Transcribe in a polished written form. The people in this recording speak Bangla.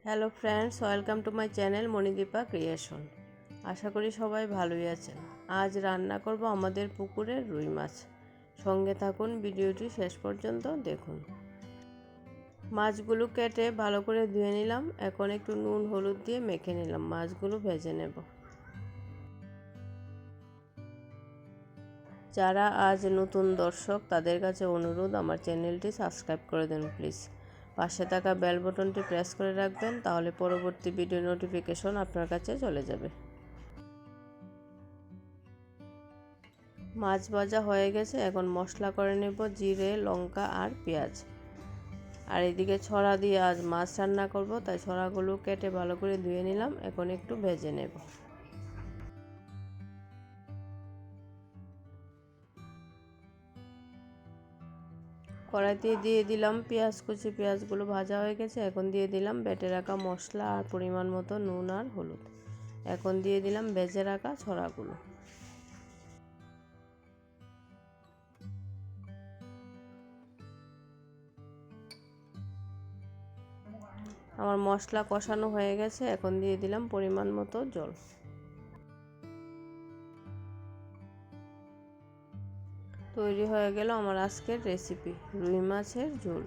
Hello friends, welcome to my channel Manidipa creation. আশা করি সবাই ভালোই আছেন। আজ রান্না করব আমাদের পুকুরের রুই মাছ। সঙ্গে থাকুন, ভিডিওটি শেষ পর্যন্ত দেখুন। মাছগুলো কেটে ভালো করে ধুয়ে নিলাম। এখন একটু নুন হলুদ দিয়ে মেখে নিলাম। মাছগুলো ভেজে নেব। যারা আজ নতুন দর্শক তাদের কাছে অনুরোধ, আমার চ্যানেলটি সাবস্ক্রাইব করে দিন প্লিজ। পাশে থাকা বেল বাটনটি প্রেস করে রাখবেন, তাহলে পরবর্তী ভিডিও নোটিফিকেশন আপনার কাছে চলে যাবে। মাছ ভাজা হয়ে গেছে, এখন মশলা করে নেব জিরে, লঙ্কা আর পেঁয়াজ। আর এদিকে ছড়া দিয়ে আজ মাছ রান্না করব, তাই ছড়াগুলো কেটে ভালো করে ধুয়ে নিলাম। এখন একটু ভেজে নেব। কড়াইতে দিয়ে দিলাম পেঁয়াজ কুচি। পেঁয়াজগুলো ভাজা হয়ে গেছে। এখন দিয়ে দিলাম বেটে রাখা মশলা আর পরিমাণ মতো নুন আর হলুদ। এখন দিয়ে দিলাম ভেজে রাখা ছড়াগুলো। আমার মশলা কষানো হয়ে গেছে। এখন দিয়ে দিলাম পরিমাণ মতো জল। তৈরি হয়ে গেল আমার আজকের রেসিপি, রুই মাছের ঝোল।